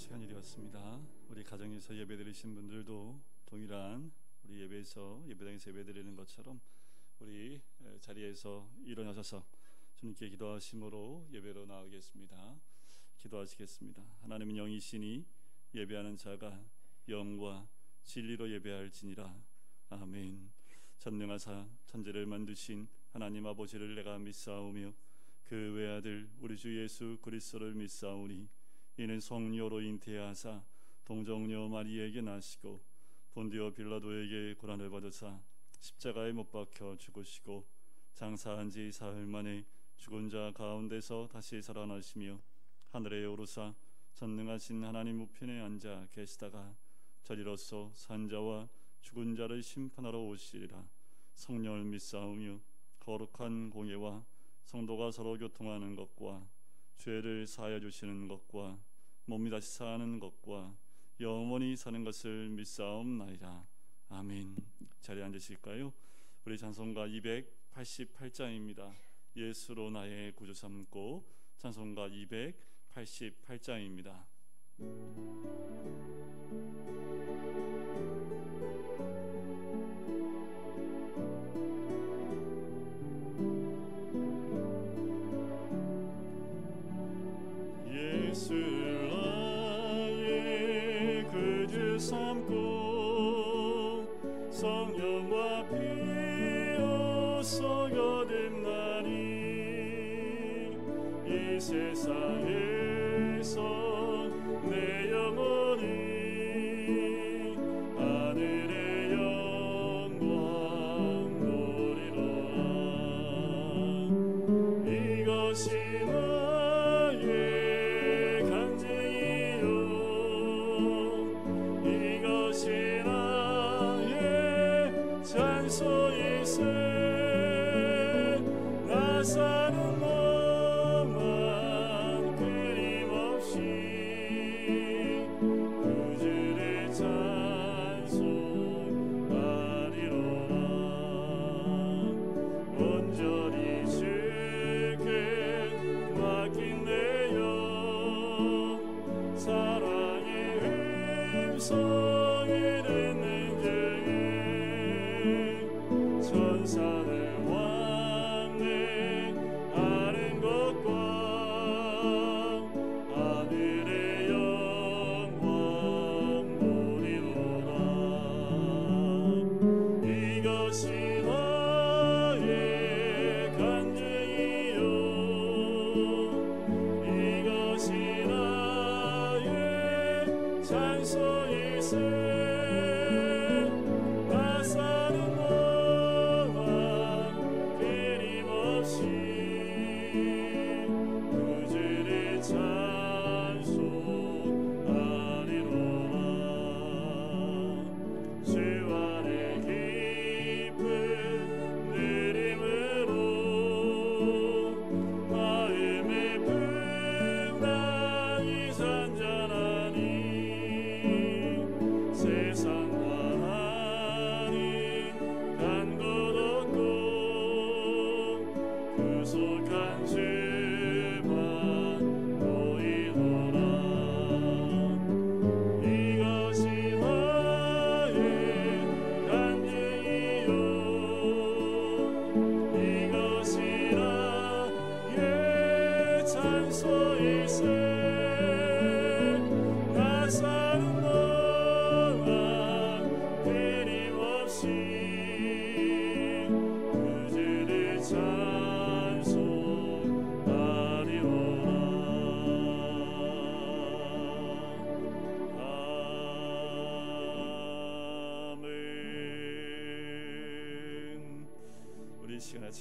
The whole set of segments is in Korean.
시간이 되었습니다. 우리 가정에서 예배드리신 분들도 동일한 우리 예배당에서 예배드리는 것처럼 우리 자리에서 일어나셔서 주님께 기도하심으로 예배로 나아가겠습니다. 기도하시겠습니다. 하나님은 영이시니 예배하는 자가 영과 진리로 예배할지니라. 아멘. 전능하사 천지를 만드신 하나님 아버지를 내가 믿사오며 그 외아들 우리 주 예수 그리스도를 믿사오니 이는 성령으로 잉태하사 동정녀 마리에게 나시고 본디오 빌라도에게 고난을 받으사 십자가에 못 박혀 죽으시고 장사한 지 사흘 만에 죽은 자 가운데서 다시 살아나시며 하늘에 오르사 전능하신 하나님 우편에 앉아 계시다가 저리로서 산자와 죽은 자를 심판하러 오시리라. 성령을 믿사오며 거룩한 공예와 성도가 서로 교통하는 것과 죄를 사하여 주시는 것과 몸이 다시 사는 것과 영원히 사는 것을 믿사옵나이다. 아멘. 자리에 앉으실까요? 우리 찬송가 288장입니다. 예수로 나의 구주 삼고 찬송가 288장입니다. 예수를 나의 구주 삼고 성령과 피로써 거듭나니 이 세상에서 내 영혼이 하늘의 영광 누리로라. 이것이 사는 동안 끊임없이 구주를 찬송하리로라. 온전히 주께 맡긴 내 영 사랑의 음성이 듣는 중에 천사들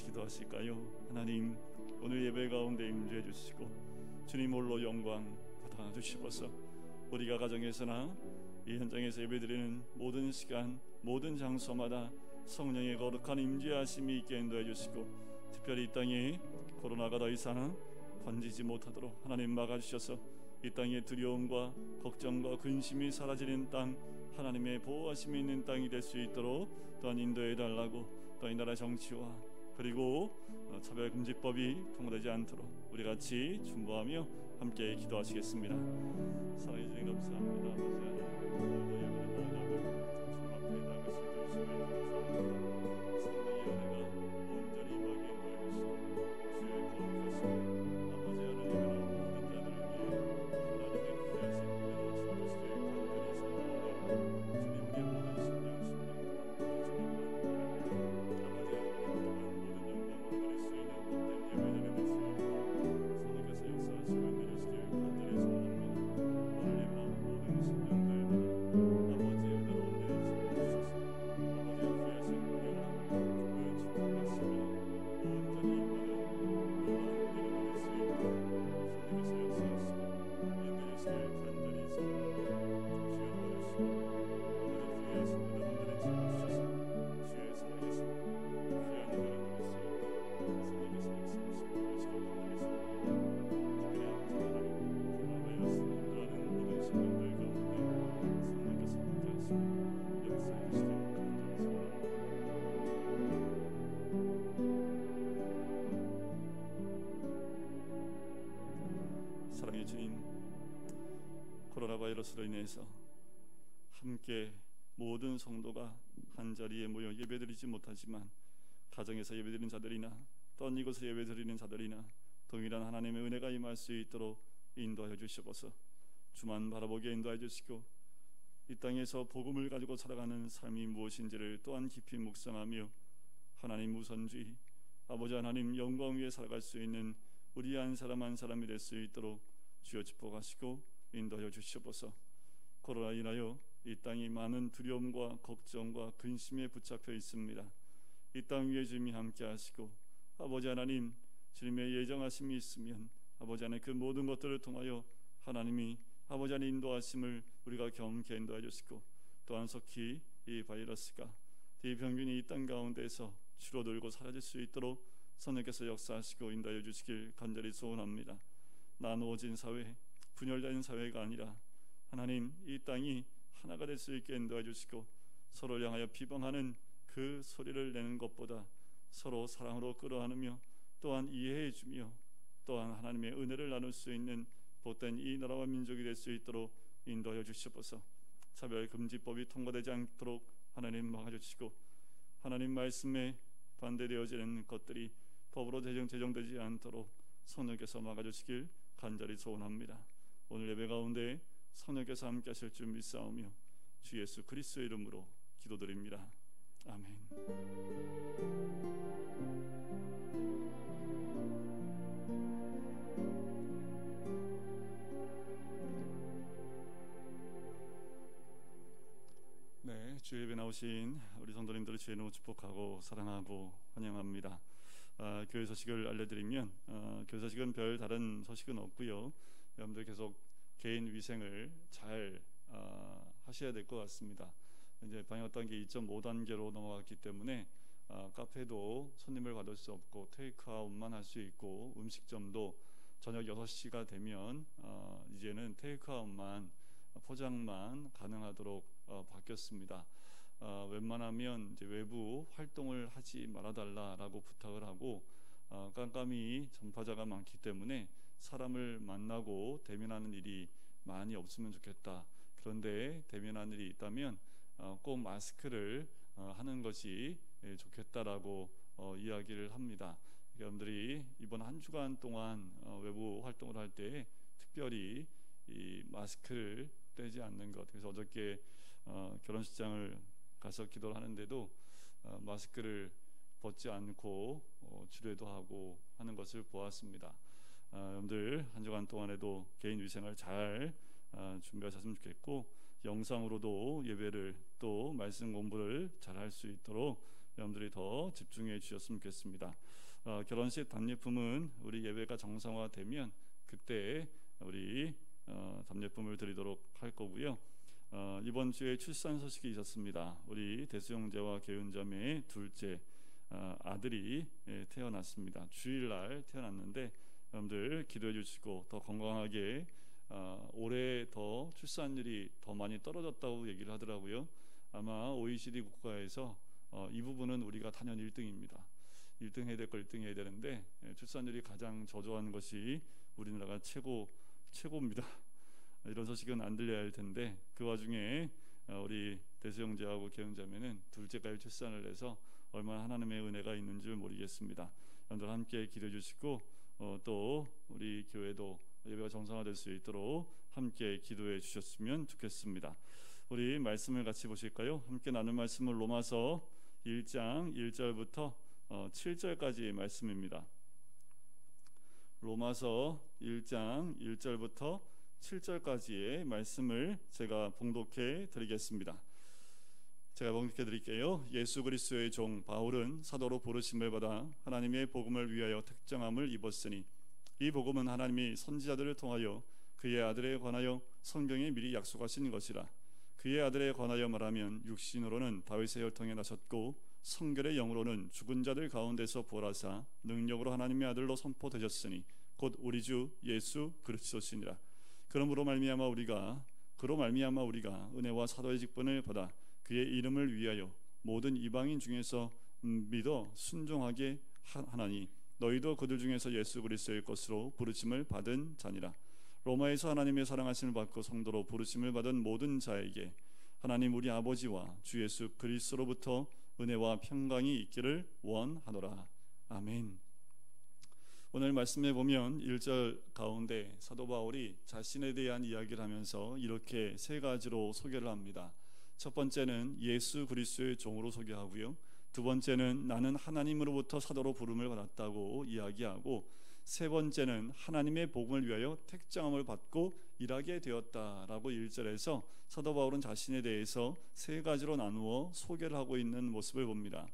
기도하실까요? 하나님, 오늘 예배 가운데 임재해 주시고 주님 홀로 영광 받아 주시옵소서. 우리가 가정에서나 이 현장에서 예배드리는 모든 시간 모든 장소마다 성령의 거룩한 임재하심이 있게 인도해 주시고 특별히 이 땅에 코로나가 더 이상 번지지 못하도록 하나님 막아주셔서 이 땅의 두려움과 걱정과 근심이 사라지는 땅, 하나님의 보호하심이 있는 땅이 될 수 있도록 또한 인도해 달라고, 또 이 나라 정치와 그리고 차별금지법이 통과되지 않도록 우리 같이 중보하며 함께 기도하시겠습니다. 사랑해 주님 감사합니다. 아버지 하나님, 오늘도 예배를 나아가고 주님 앞에 나갈 수 있도록 시간을 감사합니다. 성령의 은혜가 온전히 임하게 인도해 주시고 주의 거룩하심을 아버지 하나님 예배라는 모든 자들을 위해 하나님의 귀하신 은혜로 채워주시길 간절히 소원하오니 주님 우리의 모든 심령 사랑의 주님, 코로나 바이러스로 인해서 함께 모든 성도가 한자리에 모여 예배드리지 못하지만 가정에서 예배드리는 자들이나 떤 이곳에서 예배드리는 자들이나 동일한 하나님의 은혜가 임할 수 있도록 인도하여 주시옵소서. 주만 바라보게 인도하여 주시고 이 땅에서 복음을 가지고 살아가는 삶이 무엇인지를 또한 깊이 묵상하며 하나님 우선주의, 아버지 하나님 영광 위에 살아갈 수 있는 우리 한 사람 한 사람이 될 수 있도록 주여 축복하시고 인도하여 주시옵소서. 코로나 인하여 이 땅이 많은 두려움과 걱정과 근심에 붙잡혀 있습니다. 이 땅 위에 주님이 함께 하시고 아버지 하나님 주님의 예정하심이 있으면 아버지 하나님 그 모든 것들을 통하여 하나님이 아버지 하나님 인도하심을 우리가 경험케 인도하여 주시고 또한 속히 이 바이러스가 이 병균이 이 땅 가운데에서 줄어들고 사라질 수 있도록 성령께서 역사하시고 인도하여 주시길 간절히 소원합니다. 나누어진 사회, 분열된 사회가 아니라 하나님 이 땅이 하나가 될 수 있게 인도해 주시고 서로를 향하여 비방하는 그 소리를 내는 것보다 서로 사랑으로 끌어안으며 또한 이해해 주며 또한 하나님의 은혜를 나눌 수 있는 복된 이 나라와 민족이 될 수 있도록 인도하여 주시옵소서. 차별금지법이 통과되지 않도록 하나님 막아주시고 하나님 말씀에 반대되어지는 것들이 법으로 제정되지 않도록 성령께서 막아주시길 간절히 소원합니다. 오늘 예배 가운데 성령께서 함께 하실 줄 믿사오며 주 예수 그리스도의 이름으로 기도드립니다. 아멘. 네, 주 예배 나오신 우리 성도님들을 주의 이름으로 축복하고 사랑하고 환영합니다. 교회 소식을 알려드리면 교회 소식은 별 다른 소식은 없고요. 여러분들 계속 개인 위생을 잘 하셔야 될 것 같습니다. 이제 방역 단계 2.5단계로 넘어갔기 때문에 카페도 손님을 받을 수 없고 테이크아웃만 할 수 있고 음식점도 저녁 6시가 되면 이제는 테이크아웃만 포장만 가능하도록 바뀌었습니다. 웬만하면 이제 외부 활동을 하지 말아달라라고 부탁을 하고 깜깜이 전파자가 많기 때문에 사람을 만나고 대면하는 일이 많이 없으면 좋겠다. 그런데 대면하는 일이 있다면 꼭 마스크를 하는 것이 좋겠다라고 이야기를 합니다. 여러분들이 이번 한 주간 동안 외부 활동을 할 때 특별히 이 마스크를 떼지 않는 것. 그래서 어저께 결혼식장을 가서 기도를 하는데도 마스크를 벗지 않고 주례도 하고 하는 것을 보았습니다. 여러분들 한 주간 동안에도 개인 위생을 잘 준비하셨으면 좋겠고 영상으로도 예배를 또 말씀 공부를 잘 할 수 있도록 여러분들이 더 집중해 주셨으면 좋겠습니다. 결혼식 답례품은 우리 예배가 정상화되면 그때 우리 답례품을 드리도록 할 거고요. 이번 주에 출산 소식이 있었습니다. 우리 대수영제와 개은자매의 둘째 아들이 태어났습니다. 주일날 태어났는데 여러분들 기도해 주시고 더 건강하게 올해 더 출산율이 더 많이 떨어졌다고 얘기를 하더라고요. 아마 OECD 국가에서 이 부분은 우리가 단연 1등입니다. 1등 해야 될 걸 1등 해야 되는데 출산율이 가장 저조한 것이 우리나라가 최고입니다. 이런 소식은 안 들려야 할 텐데 그 와중에 우리 대수 형제하고 개영 자매는 둘째까지 출산을 해서 얼마나 하나님의 은혜가 있는 줄 모르겠습니다. 여러분들 함께 기도해 주시고 또 우리 교회도 예배가 정상화될 수 있도록 함께 기도해 주셨으면 좋겠습니다. 우리 말씀을 같이 보실까요? 함께 나눌 말씀은 로마서 1장 1절부터 7절까지의 말씀입니다. 로마서 1장 1절부터 7절까지의 말씀을 제가 봉독해 드리겠습니다. 제가 봉독해 드릴게요. 예수 그리스도의 종 바울은 사도로 부르심을 받아 하나님의 복음을 위하여 택정함을 입었으니 이 복음은 하나님이 선지자들을 통하여 그의 아들에 관하여 성경에 미리 약속하신 것이라. 그의 아들에 관하여 말하면 육신으로는 다윗의 혈통에 나셨고 성결의 영으로는 죽은 자들 가운데서 부활하사 능력으로 하나님의 아들로 선포되셨으니 곧 우리 주 예수 그리스도시니라. 그로 말미암아 우리가 은혜와 사도의 직분을 받아 그의 이름을 위하여 모든 이방인 중에서 믿어 순종하게 하나니 너희도 그들 중에서 예수 그리스도의 것으로 부르심을 받은 자니라. 로마에서 하나님의 사랑하심을 받고 성도로 부르심을 받은 모든 자에게 하나님 우리 아버지와 주 예수 그리스도로부터 은혜와 평강이 있기를 원하노라. 아멘. 오늘 말씀에 보면 1절 가운데 사도 바울이 자신에 대한 이야기를 하면서 이렇게 세 가지로 소개를 합니다. 첫 번째는 예수 그리스도의 종으로 소개하고요, 두 번째는 나는 하나님으로부터 사도로 부름을 받았다고 이야기하고, 세 번째는 하나님의 복음을 위하여 택정함을 받고 일하게 되었다라고 1절에서 사도 바울은 자신에 대해서 세 가지로 나누어 소개를 하고 있는 모습을 봅니다.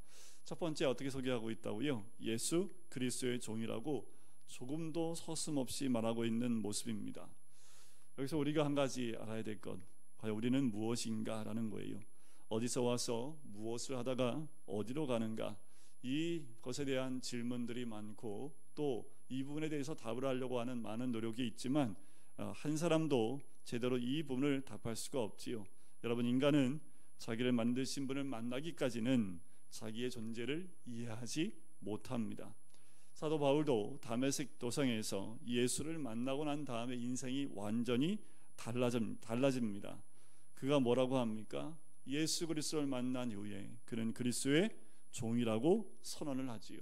첫 번째 어떻게 소개하고 있다고요? 예수 그리스도의 종이라고 조금도 서슴없이 말하고 있는 모습입니다. 여기서 우리가 한 가지 알아야 될 것, 과연 우리는 무엇인가 라는 거예요. 어디서 와서 무엇을 하다가 어디로 가는가, 이것에 대한 질문들이 많고 또 이 부분에 대해서 답을 하려고 하는 많은 노력이 있지만 한 사람도 제대로 이 부분을 답할 수가 없지요. 여러분, 인간은 자기를 만드신 분을 만나기까지는 자기의 존재를 이해하지 못합니다. 사도 바울도 다메섹 도상에서 예수를 만나고 난 다음에 인생이 완전히 달라집니다. 그가 뭐라고 합니까? 예수 그리스도를 만난 이후에 그는 그리스도의 종이라고 선언을 하지요.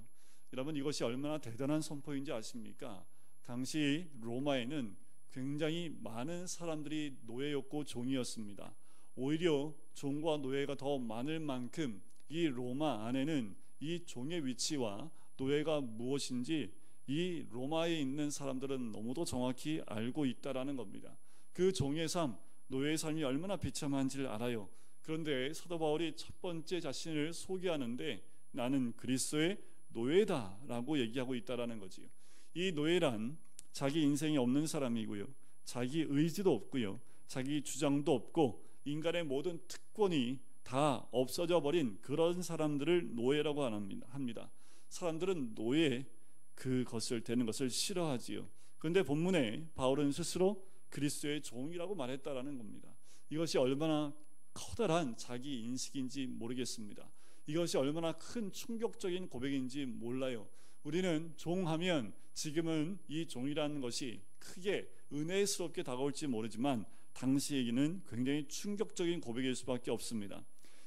여러분, 이것이 얼마나 대단한 선포인지 아십니까? 당시 로마에는 굉장히 많은 사람들이 노예였고 종이었습니다. 오히려 종과 노예가 더 많을 만큼 이 로마 안에는 이 종의 위치와 노예가 무엇인지 이 로마에 있는 사람들은 너무도 정확히 알고 있다라는 겁니다. 그 종의 삶, 노예의 삶이 얼마나 비참한지를 알아요. 그런데 사도 바울이 첫 번째 자신을 소개하는데 나는 그리스도의 노예다라고 얘기하고 있다라는 거지요. 이 노예란 자기 인생이 없는 사람이고요, 자기 의지도 없고요, 자기 주장도 없고 인간의 모든 특권이 다 없어져 버린 그런 사람들을 노예라고 합니다. 사람들은 노예 그것을 되는 것을 싫어하지요. 그런데 본문에 바울은 스스로 그리스도의 종이라고 말했다라는 겁니다. 이것이 얼마나 커다란 자기 인식인지 모르겠습니다. 이것이 얼마나 큰 충격적인 고백인지 몰라요. 우리는 종하면 지금은 이 종이라는 것이 크게 은혜스럽게 다가올지 모르지만 당시에는 굉장히 충격적인 고백일 수밖에 없습니다.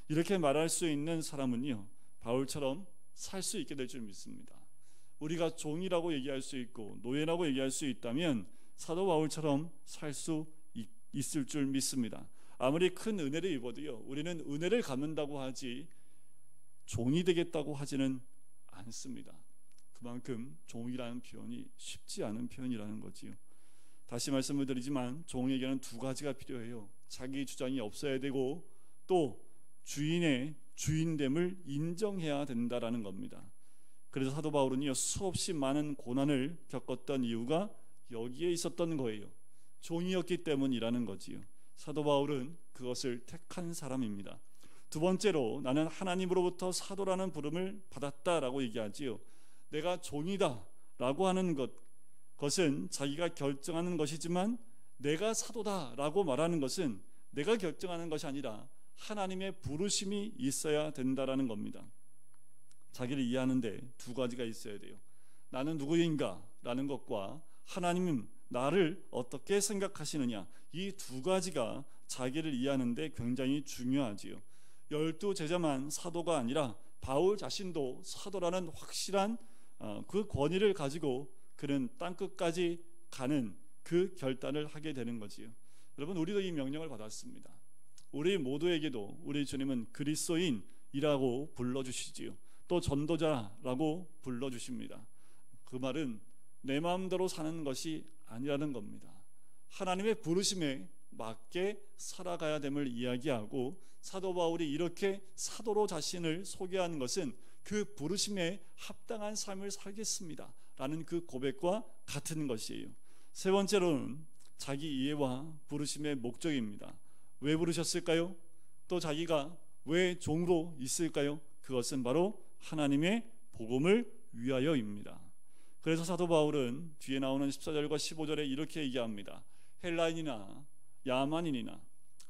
이렇게 말할 수 있는 사람은요, 바울처럼 살 수 있게 될 줄 믿습니다. 우리가 종이라고 얘기할 수 있고 노예라고 얘기할 수 있다면 사도 바울처럼 살 수 있을 줄 믿습니다. 아무리 큰 은혜를 입어도요, 우리는 은혜를 갚는다고 하지 종이 되겠다고 하지는 않습니다. 그만큼 종이라는 표현이 쉽지 않은 표현이라는 거지요. 다시 말씀을 드리지만 종에게는 두 가지가 필요해요. 자기 주장이 없어야 되고 또 주인의 주인됨을 인정해야 된다라는 겁니다. 그래서 사도 바울은요, 수없이 많은 고난을 겪었던 이유가 여기에 있었던 거예요. 종이었기 때문이라는 거지요. 사도 바울은 그것을 택한 사람입니다. 두 번째로 나는 하나님으로부터 사도라는 부름을 받았다라고 얘기하지요. 내가 종이다 라고 하는 것은 자기가 결정하는 것이지만 내가 사도다라고 말하는 것은 내가 결정하는 것이 아니라 하나님의 부르심이 있어야 된다라는 겁니다. 자기를 이해하는데 두 가지가 있어야 돼요. 나는 누구인가 라는 것과 하나님은 나를 어떻게 생각하시느냐, 이 두 가지가 자기를 이해하는 데 굉장히 중요하지요. 12제자만 사도가 아니라 바울 자신도 사도라는 확실한 그 권위를 가지고 그는 땅끝까지 가는 그 결단을 하게 되는 거지요. 여러분, 우리도 이 명령을 받았습니다. 우리 모두에게도 우리 주님은 그리스도인이라고 불러주시지요. 또 전도자라고 불러주십니다. 그 말은 내 마음대로 사는 것이 아니라는 겁니다. 하나님의 부르심에 맞게 살아가야 됨을 이야기하고, 사도 바울이 이렇게 사도로 자신을 소개하는 것은 그 부르심에 합당한 삶을 살겠습니다 라는 그 고백과 같은 것이에요. 세 번째로는 자기 이해와 부르심의 목적입니다. 왜 부르셨을까요? 또 자기가 왜 종으로 있을까요? 그것은 바로 하나님의 복음을 위하여입니다. 그래서 사도 바울은 뒤에 나오는 14절과 15절에 이렇게 얘기합니다. 헬라인이나 야만인이나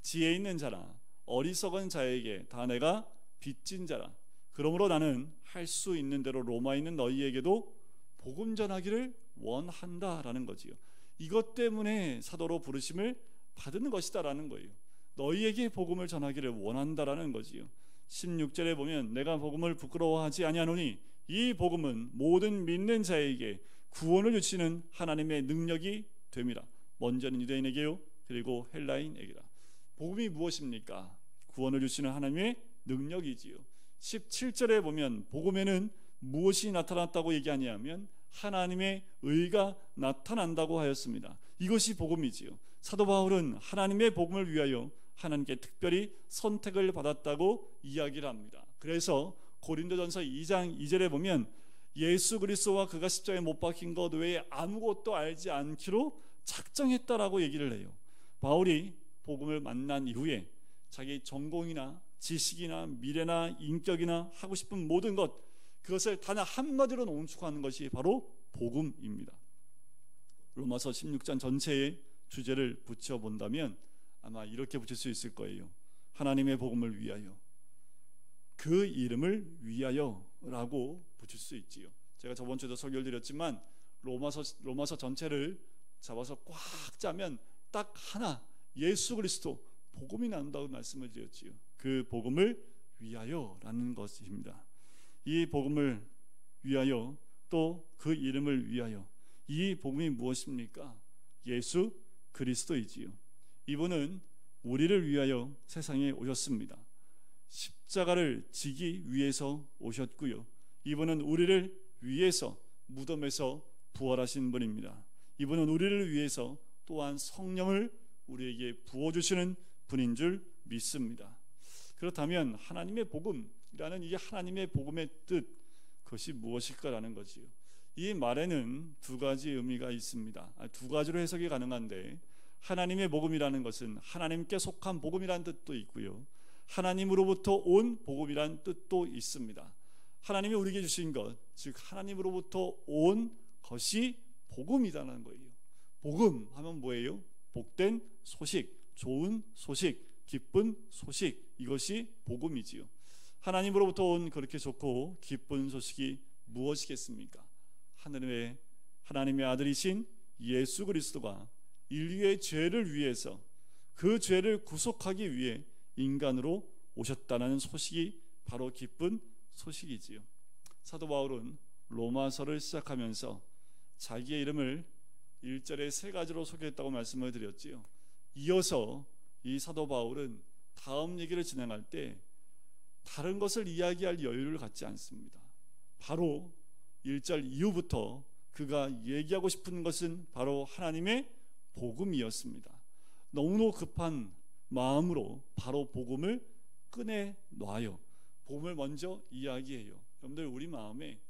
지혜 있는 자나 어리석은 자에게 다 내가 빚진 자라. 그러므로 나는 할 수 있는 대로 로마에 있는 너희에게도 복음 전하기를 원한다라는 거지요. 이것 때문에 사도로 부르심을 받은 것이다라는 거예요. 너희에게 복음을 전하기를 원한다라는 거지요. 16절에 보면 내가 복음을 부끄러워하지 아니하노니 이 복음은 모든 믿는 자에게 구원을 주시는 하나님의 능력이 됨이라. 먼저는 유대인에게요, 그리고 헬라인에게라. 복음이 무엇입니까? 구원을 주시는 하나님의 능력이지요. 17절에 보면 복음에는 무엇이 나타났다고 얘기하냐면 하나님의 의가 나타난다고 하였습니다. 이것이 복음이지요. 사도 바울은 하나님의 복음을 위하여 하나님께 특별히 선택을 받았다고 이야기를 합니다. 그래서 고린도전서 2장 2절에 보면 예수 그리스도와 그가 십자가에 못 박힌 것 외에 아무것도 알지 않기로 작정했다라고 얘기를 해요. 바울이 복음을 만난 이후에 자기 전공이나 지식이나 미래나 인격이나 하고 싶은 모든 것, 그것을 단 한마디로 농축하는 것이 바로 복음입니다. 로마서 16장 전체의 주제를 붙여본다면 아마 이렇게 붙일 수 있을 거예요. 하나님의 복음을 위하여, 그 이름을 위하여라고 붙일 수 있지요. 제가 저번 주에도 설교를 드렸지만 로마서 전체를 잡아서 꽉 짜면 딱 하나, 예수 그리스도 복음이 나온다고 말씀을 드렸지요. 그 복음을 위하여라는 것입니다. 이 복음을 위하여, 또 그 이름을 위하여, 이 복음이 무엇입니까? 예수 그리스도이지요. 이분은 우리를 위하여 세상에 오셨습니다. 십자가를 지기 위해서 오셨고요. 이분은 우리를 위해서 무덤에서 부활하신 분입니다. 이분은 우리를 위해서 또한 성령을 우리에게 부어주시는 분인 줄 믿습니다. 그렇다면 하나님의 복음이라는 이 하나님의 복음의 뜻, 그것이 무엇일까라는 거지요. 이 말에는 두 가지 의미가 있습니다. 두 가지로 해석이 가능한데, 하나님의 복음이라는 것은 하나님께 속한 복음이라는 뜻도 있고요, 하나님으로부터 온 복음이라는 뜻도 있습니다. 하나님이 우리에게 주신 것, 즉 하나님으로부터 온 것이 복음이라는 거예요. 복음 하면 뭐예요? 복된 소식, 좋은 소식, 기쁜 소식, 이것이 복음이지요. 하나님으로부터 온 그렇게 좋고 기쁜 소식이 무엇이겠습니까? 하나님의 아들이신 예수 그리스도가 인류의 죄를 위해서, 그 죄를 구속하기 위해 인간으로 오셨다는 소식이 바로 기쁜 소식이지요. 사도 바울은 로마서를 시작하면서 자기의 이름을 1절에 세 가지로 소개했다고 말씀을 드렸지요. 이어서 이 사도 바울은 다음 얘기를 진행할 때 다른 것을 이야기할 여유를 갖지 않습니다. 바로 1절 이후부터 그가 얘기하고 싶은 것은 바로 하나님의 복음이었습니다. 너무나 급한 마음으로 바로 복음을 꺼내놔요. 복음을 먼저 이야기해요. 여러분들, 우리 마음에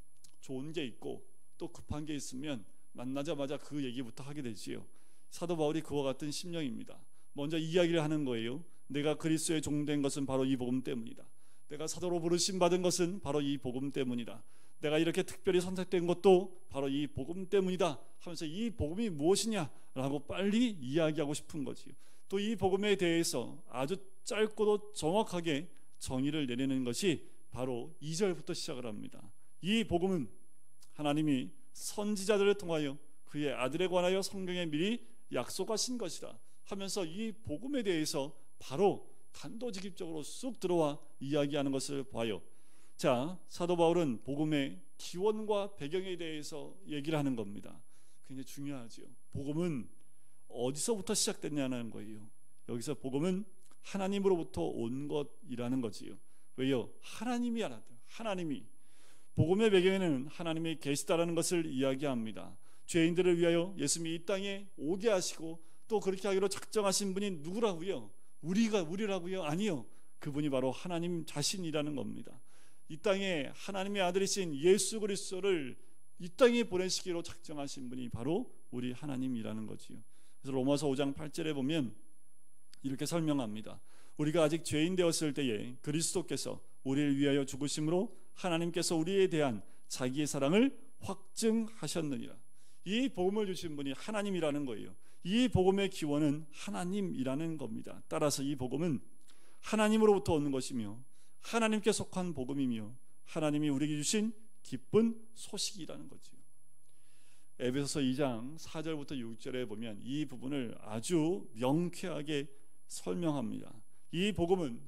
좋은 게 있고 또 급한 게 있으면 만나자마자 그 얘기부터 하게 되지요. 사도 바울이 그와 같은 심령입니다. 먼저 이야기를 하는 거예요. 내가 그리스도의 종된 것은 바로 이 복음 때문이다. 내가 사도로 부르심 받은 것은 바로 이 복음 때문이다. 내가 이렇게 특별히 선택된 것도 바로 이 복음 때문이다 하면서 이 복음이 무엇이냐라고 빨리 이야기하고 싶은 거지요. 또 이 복음에 대해서 아주 짧고도 정확하게 정의를 내리는 것이 바로 2절부터 시작을 합니다. 이 복음은 하나님이 선지자들을 통하여 그의 아들에 관하여 성경에 미리 약속하신 것이라 하면서 이 복음에 대해서 바로 단도직입적으로 쑥 들어와 이야기하는 것을 봐요. 자, 사도 바울은 복음의 기원과 배경에 대해서 얘기를 하는 겁니다. 굉장히 중요하죠. 복음은 어디서부터 시작됐냐는 거예요. 여기서 복음은 하나님으로부터 온 것이라는 거지요. 왜요? 하나님이 알았대요. 하나님이. 복음의 배경에는 하나님이 계시다라는 것을 이야기합니다. 죄인들을 위하여 예수님이 이 땅에 오게 하시고 또 그렇게 하기로 작정하신 분이 누구라고요? 우리라고요? 아니요. 그분이 바로 하나님 자신이라는 겁니다. 이 땅에 하나님의 아들이신 예수 그리스도를 이 땅에 보내시기로 작정하신 분이 바로 우리 하나님이라는 거지요. 그래서 로마서 5장 8절에 보면 이렇게 설명합니다. 우리가 아직 죄인 되었을 때에 그리스도께서 우리를 위하여 죽으심으로 하나님께서 우리에 대한 자기의 사랑을 확증하셨느니라. 이 복음을 주신 분이 하나님이라는 거예요. 이 복음의 기원은 하나님이라는 겁니다. 따라서 이 복음은 하나님으로부터 오는 것이며 하나님께 속한 복음이며 하나님이 우리에게 주신 기쁜 소식이라는 거죠. 에베소서 2장 4절부터 6절에 보면 이 부분을 아주 명쾌하게 설명합니다. 이 복음은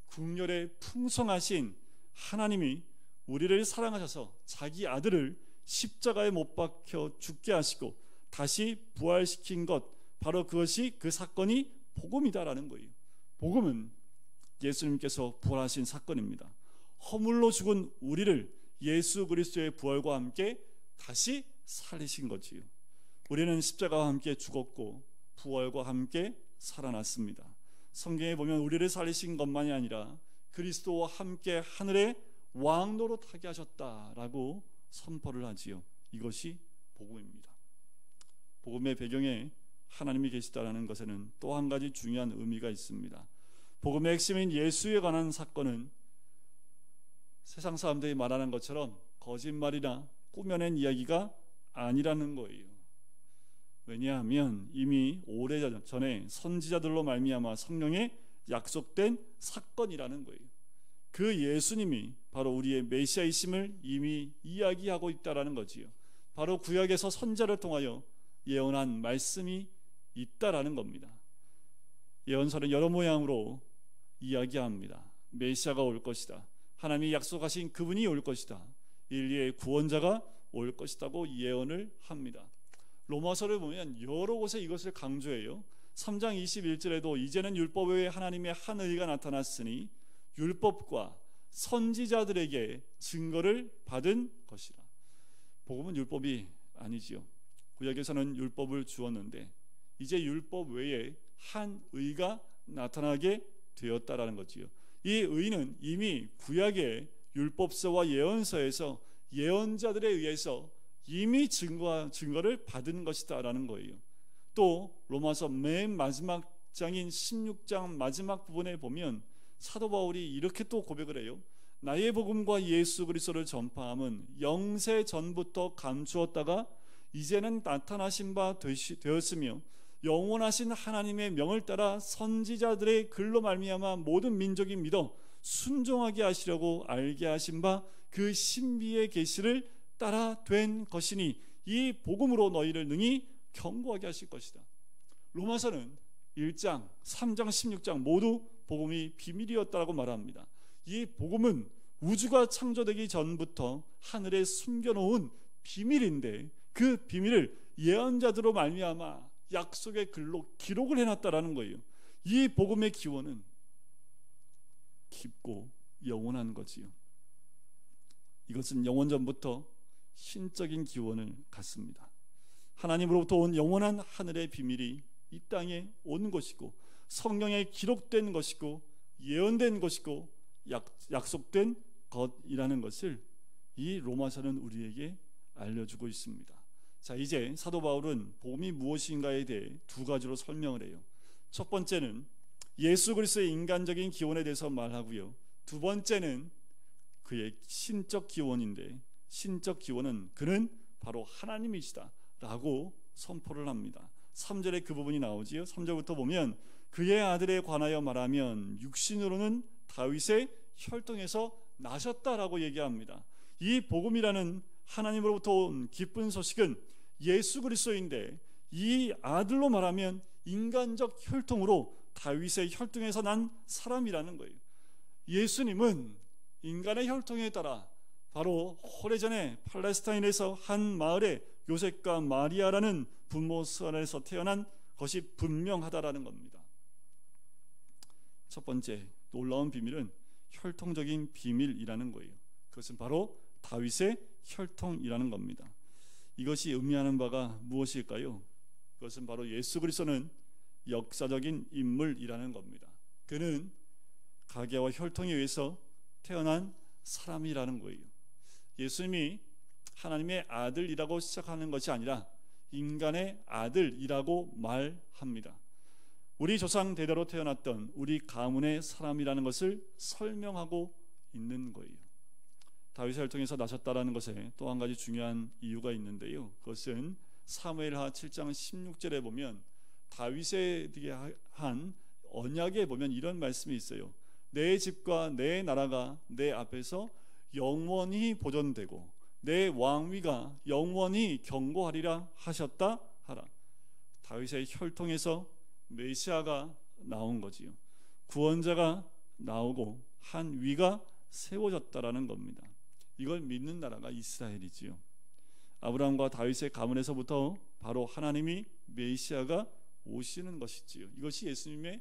국률에 풍성하신 하나님이 우리를 사랑하셔서 자기 아들을 십자가에 못 박혀 죽게 하시고 다시 부활시킨 것, 바로 그것이 그 사건이 복음이다라는 거예요. 복음은 예수님께서 부활하신 사건입니다. 허물로 죽은 우리를 예수 그리스도의 부활과 함께 다시 살리신 거지요. 우리는 십자가와 함께 죽었고 부활과 함께 살아났습니다. 성경에 보면 우리를 살리신 것만이 아니라 그리스도와 함께 하늘에 왕노릇하게 하셨다라고 선포를 하지요. 이것이 복음입니다. 복음의 배경에 하나님이 계시다라는 것에는 또 한 가지 중요한 의미가 있습니다. 복음의 핵심인 예수에 관한 사건은 세상 사람들이 말하는 것처럼 거짓말이나 꾸며낸 이야기가 아니라는 거예요. 왜냐하면 이미 오래전에 선지자들로 말미암아 성령에 약속된 사건이라는 거예요. 그 예수님이 바로 우리의 메시아이심을 이미 이야기하고 있다라는 거지요. 바로 구약에서 선지자를 통하여 예언한 말씀이 있다라는 겁니다. 예언서는 여러 모양으로 이야기합니다. 메시아가 올 것이다. 하나님이 약속하신 그분이 올 것이다. 인류의 구원자가 올 것이라고 예언을 합니다. 로마서를 보면 여러 곳에 이것을 강조해요. 3장 21절에도 이제는 율법 외에 하나님의 한 의가 나타났으니 율법과 선지자들에게 증거를 받은 것이라. 복음은 율법이 아니지요. 구약에서는 율법을 주었는데 이제 율법 외에 한 의가 나타나게 되었다라는 거지요. 이 의는 이미 구약의 율법서와 예언서에서 예언자들에 의해서 이미 증거를 받은 것이다라는 거예요. 또 로마서 맨 마지막 장인 16장 마지막 부분에 보면 사도 바울이 이렇게 또 고백을 해요. 나의 복음과 예수 그리스도를 전파함은 영세 전부터 감추었다가 이제는 나타나신 바 되었으며 영원하신 하나님의 명을 따라 선지자들의 글로 말미암아 모든 민족이 믿어 순종하게 하시려고 알게 하신 바 그 신비의 계시를 따라 된 것이니 이 복음으로 너희를 능히 견고하게 하실 것이다. 로마서는 1장, 3장, 16장 모두 복음이 비밀이었다라고 말합니다. 이 복음은 우주가 창조되기 전부터 하늘에 숨겨놓은 비밀인데 그 비밀을 예언자들로 말미암아 약속의 글로 기록을 해놨다라는 거예요. 이 복음의 기원은 깊고 영원한 거지요. 이것은 영원전부터 신적인 기원을 갖습니다. 하나님으로부터 온 영원한 하늘의 비밀이 이 땅에 온 것이고 성경에 기록된 것이고 예언된 것이고 약속된 것이라는 것을 이 로마서는 우리에게 알려주고 있습니다. 자, 이제 사도 바울은 복음이 무엇인가에 대해 두 가지로 설명을 해요. 첫 번째는 예수 그리스도의 인간적인 기원에 대해서 말하고요. 두 번째는 그의 신적 기원인데 신적 기원은 그는 바로 하나님이시다 라고 선포를 합니다. 3절에 그 부분이 나오지요. 3절부터 보면 그의 아들에 관하여 말하면 육신으로는 다윗의 혈통에서 나셨다라고 얘기합니다. 이 복음이라는 하나님으로부터 온 기쁜 소식은 예수 그리스도인데 이 아들로 말하면 인간적 혈통으로 다윗의 혈통에서 난 사람이라는 거예요. 예수님은 인간의 혈통에 따라 바로 오래전에 팔레스타인에서 한 마을에 요셉과 마리아라는 부모 선에서 태어난 것이 분명하다라는 겁니다. 첫 번째 놀라운 비밀은 혈통적인 비밀이라는 거예요. 그것은 바로 다윗의 혈통이라는 겁니다. 이것이 의미하는 바가 무엇일까요? 그것은 바로 예수 그리스도는 역사적인 인물이라는 겁니다. 그는 가계와 혈통에 의해서 태어난 사람이라는 거예요. 예수님이 하나님의 아들이라고 시작하는 것이 아니라 인간의 아들이라고 말합니다. 우리 조상 대대로 태어났던 우리 가문의 사람이라는 것을 설명하고 있는 거예요. 다윗의 혈통에서 나셨다라는 것에 또 한 가지 중요한 이유가 있는데요. 그것은 사무엘하 7장 16절에 보면 다윗에 한 언약에 보면 이런 말씀이 있어요. 내 집과 내 나라가 내 앞에서 영원히 보존되고 내 왕위가 영원히 경고하리라 하셨다 하라. 다윗의 혈통에서 메시아가 나온 거지요. 구원자가 나오고 한 위가 세워졌다라는 겁니다. 이걸 믿는 나라가 이스라엘이지요. 아브라함과 다윗의 가문에서부터 바로 하나님이 메시아가 오시는 것이지요. 이것이 예수님의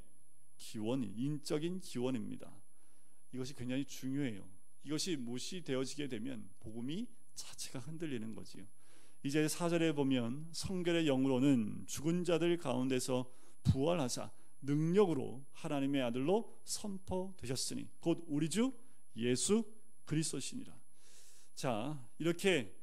기원, 인적인 기원입니다. 이것이 굉장히 중요해요. 이것이 무시되어지게 되면 복음이 자체가 흔들리는 거지요. 이제 4절에 보면 성결의 영으로는 죽은 자들 가운데서 부활하사 능력으로 하나님의 아들로 선포되셨으니 곧 우리 주 예수 그리스도시니라. 자, 이렇게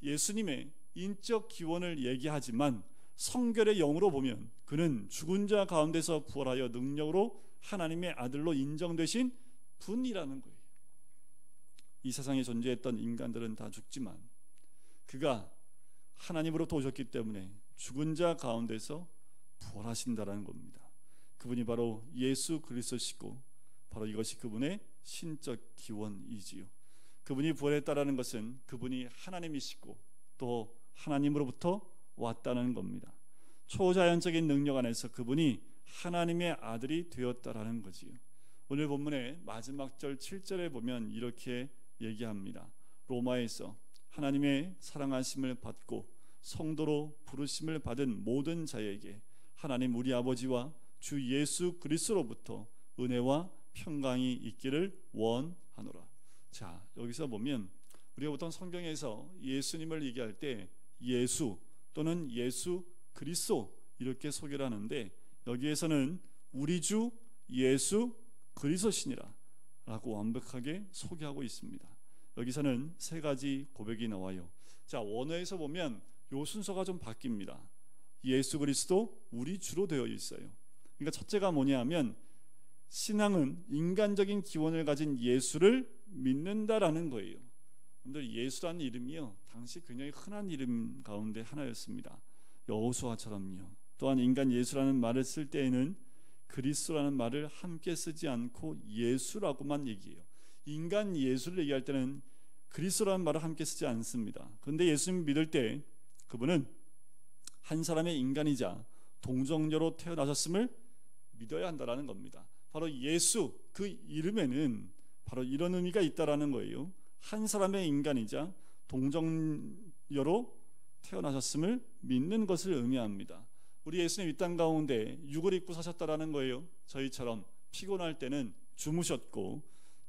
예수님의 인적 기원을 얘기하지만 성결의 영으로 보면 그는 죽은 자 가운데서 부활하여 능력으로 하나님의 아들로 인정되신 분이라는 거예요. 이 세상에 존재했던 인간들은 다 죽지만 그가 하나님으로부터 오셨기 때문에 죽은 자 가운데서 부활하신다라는 겁니다. 그분이 바로 예수 그리스도시고 바로 이것이 그분의 신적 기원이지요. 그분이 부활했다라는 것은 그분이 하나님이시고 또 하나님으로부터 왔다는 겁니다. 초자연적인 능력 안에서 그분이 하나님의 아들이 되었다라는 거지요. 오늘 본문의 마지막 절 7절에 보면 이렇게 얘기합니다. 로마에서 하나님의 사랑하심을 받고 성도로 부르심을 받은 모든 자에게 하나님 우리 아버지와 주 예수 그리스도로부터 은혜와 평강이 있기를 원하노라. 자, 여기서 보면 우리가 보통 성경에서 예수님을 얘기할 때 예수 또는 예수 그리스도 이렇게 소개를 하는데 여기에서는 우리 주 예수 그리스도시니라 라고 완벽하게 소개하고 있습니다. 여기서는 세 가지 고백이 나와요. 자, 원어에서 보면 요 순서가 좀 바뀝니다. 예수 그리스도 우리 주로 되어 있어요. 그러니까 첫째가 뭐냐면 신앙은 인간적인 기원을 가진 예수를 믿는다라는 거예요. 여러분들 예수라는 이름이요 당시 굉장히 흔한 이름 가운데 하나였습니다. 여호수아처럼요. 또한 인간 예수라는 말을 쓸 때에는 그리스도라는 말을 함께 쓰지 않고 예수라고만 얘기해요. 인간 예수를 얘기할 때는 그리스도라는 말을 함께 쓰지 않습니다. 그런데 예수님 믿을 때 그분은 한 사람의 인간이자 동정녀로 태어나셨음을 믿어야 한다라는 겁니다. 바로 예수 그 이름에는 바로 이런 의미가 있다라는 거예요. 한 사람의 인간이자 동정녀로 태어나셨음을 믿는 것을 의미합니다. 우리 예수님 이 땅 가운데 육을 입고 사셨다라는 거예요. 저희처럼 피곤할 때는 주무셨고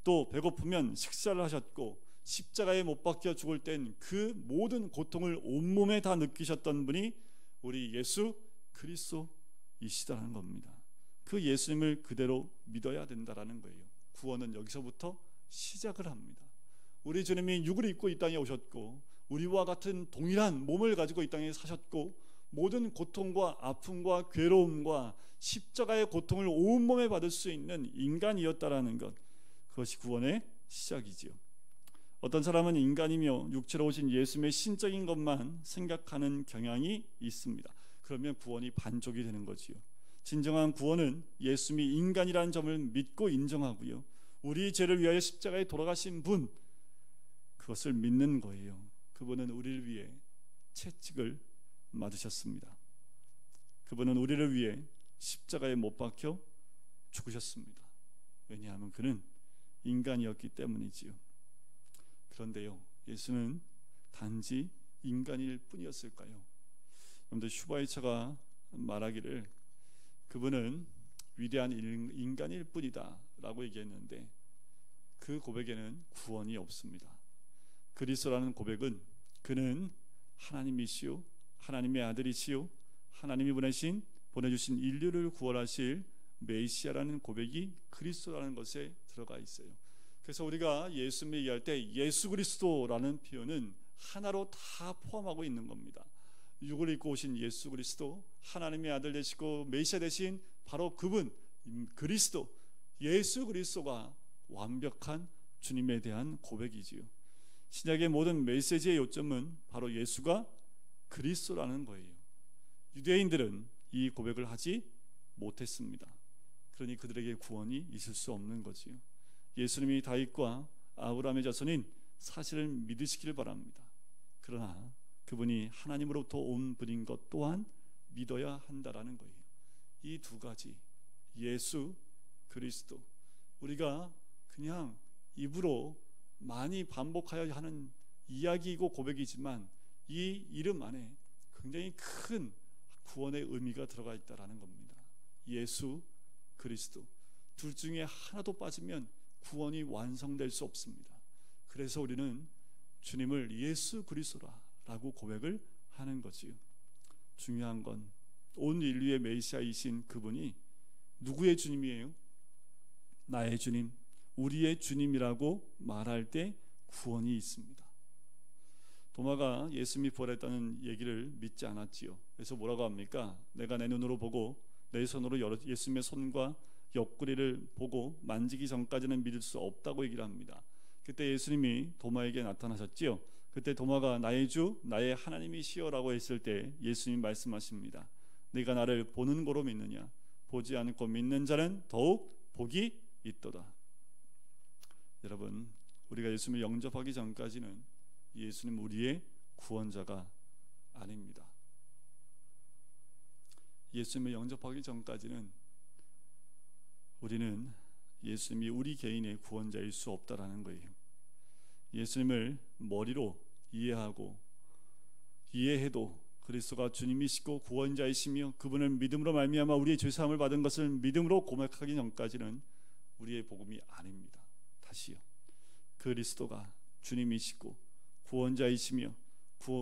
또 배고프면 식사를 하셨고 십자가에 못 박혀 죽을 땐 그 모든 고통을 온몸에 다 느끼셨던 분이 우리 예수 그리스도이시다는 겁니다. 그 예수님을 그대로 믿어야 된다라는 거예요. 구원은 여기서부터 시작을 합니다. 우리 주님이 육을 입고 이 땅에 오셨고 우리와 같은 동일한 몸을 가지고 이 땅에 사셨고 모든 고통과 아픔과 괴로움과 십자가의 고통을 온몸에 받을 수 있는 인간이었다라는 것, 그것이 구원의 시작이지요. 어떤 사람은 인간이며 육체로 오신 예수님의 신적인 것만 생각하는 경향이 있습니다. 그러면 구원이 반쪽이 되는 거지요. 진정한 구원은 예수님이 인간이라는 점을 믿고 인정하고요, 우리 죄를 위하여 십자가에 돌아가신 분, 그것을 믿는 거예요. 그분은 우리를 위해 채찍을 맞으셨습니다. 그분은 우리를 위해 십자가에 못 박혀 죽으셨습니다. 왜냐하면 그는 인간이었기 때문이지요. 그런데요, 예수는 단지 인간일 뿐이었을까요? 여러분들, 슈바이처가 말하기를 그분은 위대한 인간일 뿐이다 라고 얘기했는데, 그 고백에는 구원이 없습니다. 그리스도라는 고백은 그는 하나님이시요 하나님의 아들이시요 하나님이 보내주신 인류를 구원하실 메시아라는 고백이 그리스도라는 것에 들어가 있어요. 그래서 우리가 예수님을 얘기할 때 예수 그리스도라는 표현은 하나로 다 포함하고 있는 겁니다. 육을 입고 오신 예수 그리스도, 하나님의 아들 되시고 메시아 되신 바로 그분 그리스도, 예수 그리스도가 완벽한 주님에 대한 고백이지요. 신약의 모든 메시지의 요점은 바로 예수가 그리스도라는 거예요. 유대인들은 이 고백을 하지 못했습니다. 그러니 그들에게 구원이 있을 수 없는 거지요. 예수님이 다윗과 아브라함의 자손인 사실을 믿으시기를 바랍니다. 그러나 그분이 하나님으로부터 온 분인 것 또한 믿어야 한다라는 거예요. 이 두 가지, 예수 그리스도, 우리가 그냥 입으로 많이 반복하여 하는 이야기이고 고백이지만 이 이름 안에 굉장히 큰 구원의 의미가 들어가 있다라는 겁니다. 예수 그리스도, 둘 중에 하나도 빠지면 구원이 완성될 수 없습니다. 그래서 우리는 주님을 예수 그리스도라고 고백을 하는 거지요. 중요한 건 온 인류의 메시아이신 그분이 누구의 주님이에요? 나의 주님, 우리의 주님이라고 말할 때 구원이 있습니다. 도마가 예수님이 부활했다는 얘기를 믿지 않았지요. 그래서 뭐라고 합니까? 내가 내 눈으로 보고 내 손으로 예수님의 손과 옆구리를 보고 만지기 전까지는 믿을 수 없다고 얘기를 합니다. 그때 예수님이 도마에게 나타나셨지요. 그때 도마가 나의 주 나의 하나님이시여 라고 했을 때 예수님이 말씀하십니다. 네가 나를 보는 거로 믿느냐? 보지 않고 믿는 자는 더욱 복이 있도다. 여러분, 우리가 예수님을 영접하기 전까지는 예수님 우리의 구원자가 아닙니다. 예수님을 영접하기 전까지는 우리는 예수님이 우리 개인의 구원자일 수 없다라는 거예요. 예수님을 머리로 이해해도 그리스도가 주님이시고 구원자이시며 그분을 믿음으로 말미암아 우리의 죄사함을 받은 것을 믿음으로 고백하기 전까지는 우리의 복음이 아닙니다. 다시요, 그리스도가 주님이시고 구원자이시며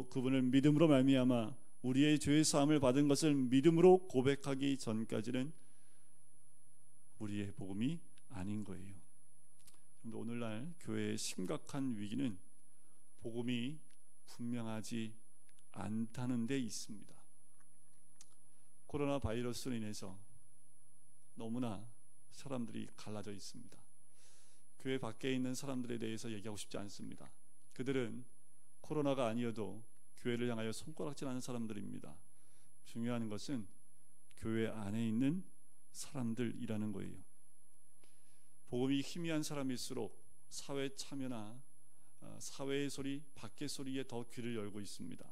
그분을 믿음으로 말미암아 우리의 죄사함을 받은 것을 믿음으로 고백하기 전까지는 우리의 복음이 아닌 거예요. 그런데 오늘날 교회의 심각한 위기는 복음이 분명하지 않다는 데 있습니다. 코로나 바이러스로 인해서 너무나 사람들이 갈라져 있습니다. 교회 밖에 있는 사람들에 대해서 얘기하고 싶지 않습니다. 그들은 코로나가 아니어도 교회를 향하여 손가락질하는 사람들입니다. 중요한 것은 교회 안에 있는 사람들이라는 거예요. 복음이 희미한 사람일수록 사회 참여나 사회의 소리, 밖의 소리에 더 귀를 열고 있습니다.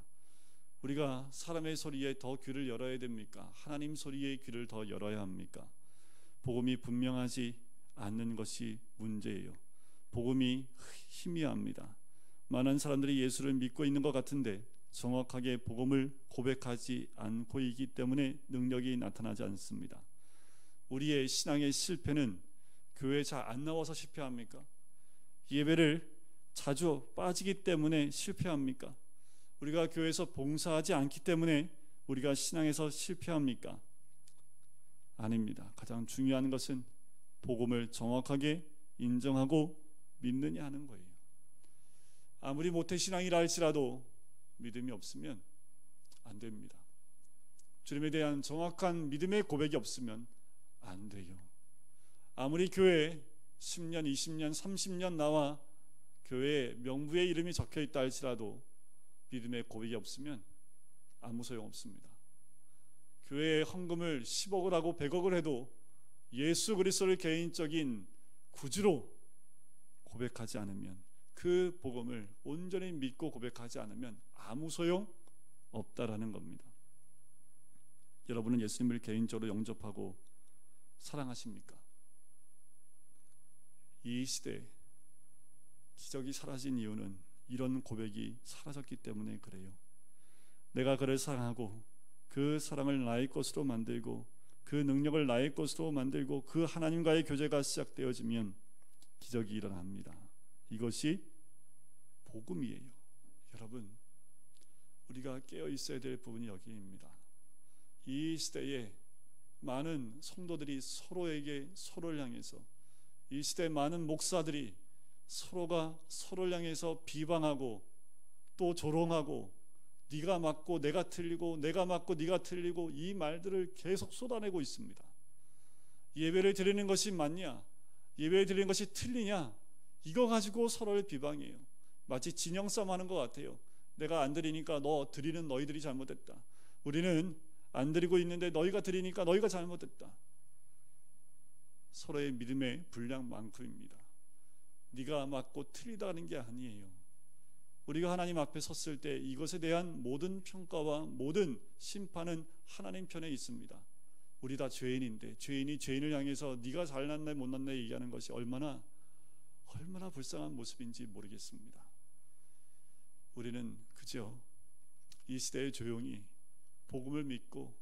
우리가 사람의 소리에 더 귀를 열어야 됩니까? 하나님 소리에 귀를 더 열어야 합니까? 복음이 분명하지 않는 것이 문제예요. 복음이 희미합니다. 많은 사람들이 예수를 믿고 있는 것 같은데 정확하게 복음을 고백하지 않고 있기 때문에 능력이 나타나지 않습니다. 우리의 신앙의 실패는 교회에 잘 안 나와서 실패합니까? 예배를 자주 빠지기 때문에 실패합니까? 우리가 교회에서 봉사하지 않기 때문에 우리가 신앙에서 실패합니까? 아닙니다. 가장 중요한 것은 복음을 정확하게 인정하고 믿느냐 하는 거예요. 아무리 모태신앙이라 할지라도 믿음이 없으면 안 됩니다. 주님에 대한 정확한 믿음의 고백이 없으면 안 돼요. 아무리 교회에 10년, 20년, 30년 나와 교회에 명부의 이름이 적혀 있다 할지라도 믿음의 고백이 없으면 아무 소용 없습니다. 교회에 헌금을 10억을 하고 100억을 해도 예수 그리스도를 개인적인 구주로 고백하지 않으면, 그 복음을 온전히 믿고 고백하지 않으면 아무 소용 없다라는 겁니다. 여러분은 예수님을 개인적으로 영접하고 사랑하십니까? 이 시대에 기적이 사라진 이유는 이런 고백이 사라졌기 때문에 그래요. 내가 그를 사랑하고 그 사랑을 나의 것으로 만들고 그 능력을 나의 것으로 만들고 그 하나님과의 교제가 시작되어지면 기적이 일어납니다. 이것이 복음이에요. 여러분, 우리가 깨어 있어야 될 부분이 여기입니다. 이 시대에 많은 성도들이 서로를 향해서, 이 시대의 많은 목사들이 서로가 서로를 향해서 비방하고 또 조롱하고 네가 맞고 내가 틀리고 내가 맞고 네가 틀리고 이 말들을 계속 쏟아내고 있습니다. 예배를 드리는 것이 맞냐, 예배를 드리는 것이 틀리냐, 이거 가지고 서로를 비방해요. 마치 진영싸움 하는 것 같아요. 내가 안 드리니까 드리는 너희들이 잘못했다. 우리는 안 드리고 있는데 너희가 드리니까 너희가 잘못했다. 서로의 믿음의 분량만큼입니다. 네가 맞고 틀리다는 게 아니에요. 우리가 하나님 앞에 섰을 때 이것에 대한 모든 평가와 모든 심판은 하나님 편에 있습니다. 우리 다 죄인인데 죄인이 죄인을 향해서 네가 잘났네 못났네 얘기하는 것이 얼마나 불쌍한 모습인지 모르겠습니다. 우리는 그저 이 시대에 조용히 복음을 믿고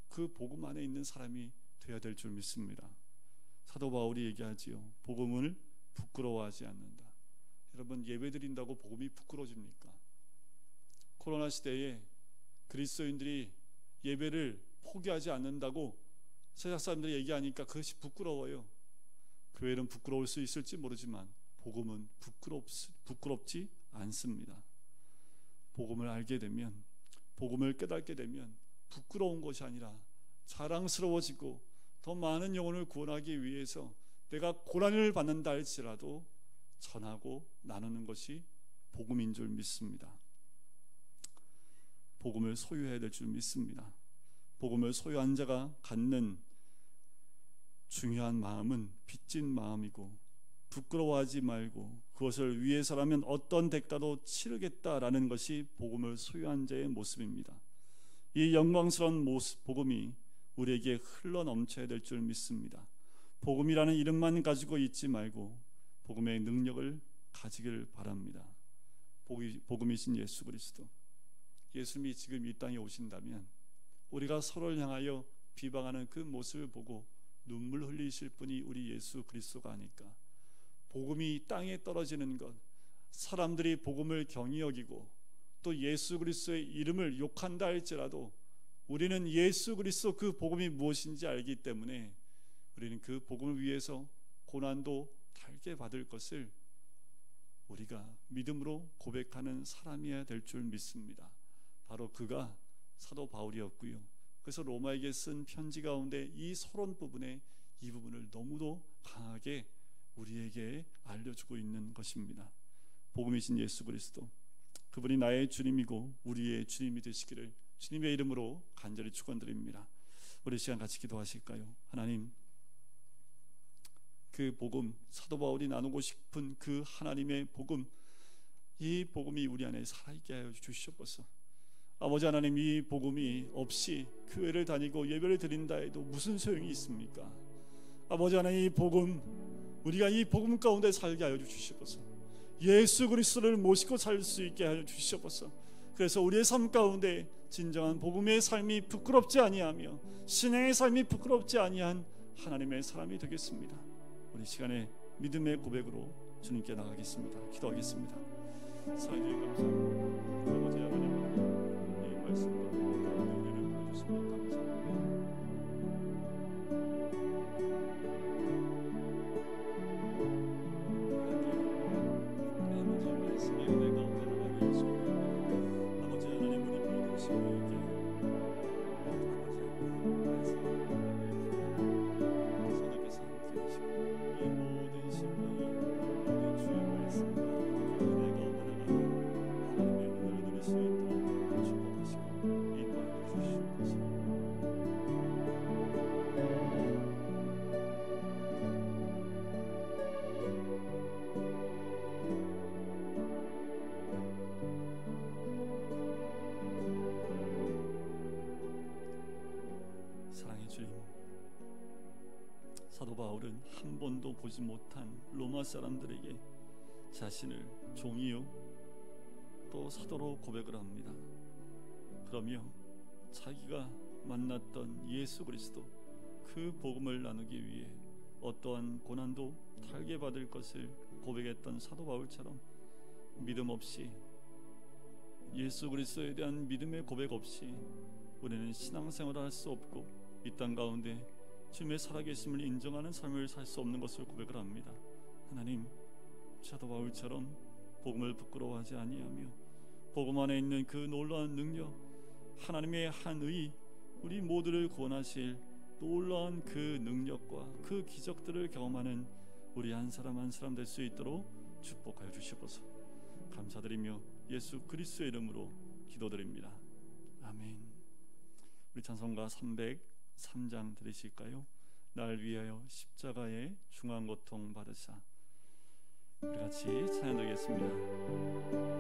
그 복음 안에 있는 사람이 되어야 될 줄 믿습니다. 사도 바울이 얘기하지요. 복음을 부끄러워하지 않는다. 여러분, 예배드린다고 복음이 부끄러집니까? 코로나 시대에 그리스도인들이 예배를 포기하지 않는다고 세상 사람들이 얘기하니까 그것이 부끄러워요. 교회는 부끄러울 수 있을지 모르지만 복음은 부끄럽지 않습니다. 복음을 알게 되면, 복음을 깨닫게 되면 부끄러운 것이 아니라 자랑스러워지고 더 많은 영혼을 구원하기 위해서 내가 고난을 받는다 할지라도 전하고 나누는 것이 복음인 줄 믿습니다. 복음을 소유해야 될 줄 믿습니다. 복음을 소유한 자가 갖는 중요한 마음은 빚진 마음이고, 부끄러워하지 말고 그것을 위해서라면 어떤 대가도 치르겠다라는 것이 복음을 소유한 자의 모습입니다. 이 영광스러운 모습, 복음이 우리에게 흘러넘쳐야 될 줄 믿습니다. 복음이라는 이름만 가지고 있지 말고 복음의 능력을 가지길 바랍니다. 복음이신 예수 그리스도, 예수님이 지금 이 땅에 오신다면 우리가 서로를 향하여 비방하는 그 모습을 보고 눈물 흘리실 분이 우리 예수 그리스도가 아닐까. 복음이 땅에 떨어지는 것, 사람들이 복음을 경히 여기고 또 예수 그리스도의 이름을 욕한다 할지라도 우리는 예수 그리스도 그 복음이 무엇인지 알기 때문에 우리는 그 복음을 위해서 고난도 달게 받을 것을 우리가 믿음으로 고백하는 사람이어야 될 줄 믿습니다. 바로 그가 사도 바울이었고요. 그래서 로마에게 쓴 편지 가운데 이 서론 부분에 이 부분을 너무도 강하게 우리에게 알려주고 있는 것입니다. 복음이신 예수 그리스도, 그분이 나의 주님이고 우리의 주님이 되시기를 주님의 이름으로 간절히 축원드립니다. 우리 시간 같이 기도하실까요? 하나님, 그 복음, 사도 바울이 나누고 싶은 그 하나님의 복음, 이 복음이 우리 안에 살아있게 하여 주시옵소서. 아버지 하나님, 이 복음이 없이 교회를 다니고 예배를 드린다 해도 무슨 소용이 있습니까? 아버지 하나님, 이 복음, 우리가 이 복음 가운데 살게 하여 주시옵소서. 예수 그리스도를 모시고 살 수 있게 하여 주시옵소서. 그래서 우리의 삶 가운데 진정한 복음의 삶이 부끄럽지 아니하며 신앙의 삶이 부끄럽지 아니한 하나님의 사람이 되겠습니다. 우리 시간에 믿음의 고백으로 주님께 나가겠습니다. 기도하겠습니다. 사랑해 감사합니다. 아버지 하나님, 이 말씀과 가운데 우리를 보여주시면 감사합니다. 사도 바울은 한 번도 보지 못한 로마 사람들에게 자신을 종이요 또 사도로 고백을 합니다. 그러며 자기가 만났던 예수 그리스도 그 복음을 나누기 위해 어떠한 고난도 달게 받을 것을 고백했던 사도 바울처럼 믿음 없이, 예수 그리스도에 대한 믿음의 고백 없이 우리는 신앙생활을 할 수 없고 이 땅 가운데 주님의 살아계심을 인정하는 삶을 살 수 없는 것을 고백을 합니다. 하나님, 사도 바울처럼 복음을 부끄러워하지 아니하며 복음 안에 있는 그 놀라운 능력, 하나님의 한 의, 우리 모두를 구원하실 놀라운 그 능력과 그 기적들을 경험하는 우리 한 사람 한 사람 될 수 있도록 축복하여 주시옵소서. 감사드리며 예수 그리스도의 이름으로 기도드립니다. 아멘. 우리 찬송가 303장 들으실까요? 날 위하여 십자가의 중한 고통 받으사. 우리 같이 찬양드리겠습니다.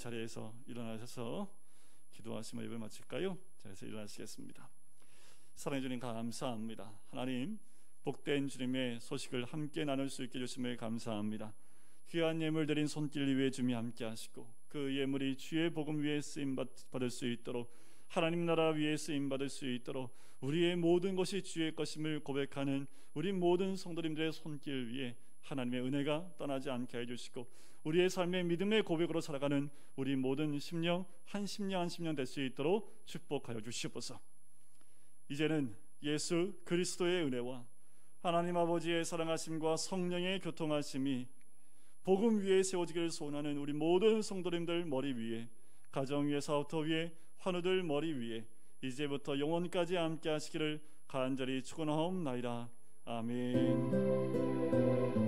자리에서 일어나셔서 기도하시며 예배 마칠까요? 자리에서 일어나시겠습니다. 사랑해 주님 감사합니다. 하나님, 복된 주님의 소식을 함께 나눌 수 있게 해주심을 감사합니다. 귀한 예물 드린 손길 위에 주님이 함께 하시고 그 예물이 주의 복음 위에 쓰임 받을 수 있도록, 하나님 나라 위에 쓰임 받을 수 있도록 우리의 모든 것이 주의 것임을 고백하는 우리 모든 성도님들의 손길 위에 하나님의 은혜가 떠나지 않게 해주시고 우리의 삶의 믿음의 고백으로 살아가는 우리 모든 심령 한 심령 될 수 있도록 축복하여 주시옵소서. 이제는 예수 그리스도의 은혜와 하나님 아버지의 사랑하심과 성령의 교통하심이 복음 위에 세워지기를 소원하는 우리 모든 성도님들 머리 위에, 가정 위에, 사업터 위에, 환우들 머리 위에 이제부터 영원까지 함께 하시기를 간절히 축원하옵나이다. 아멘.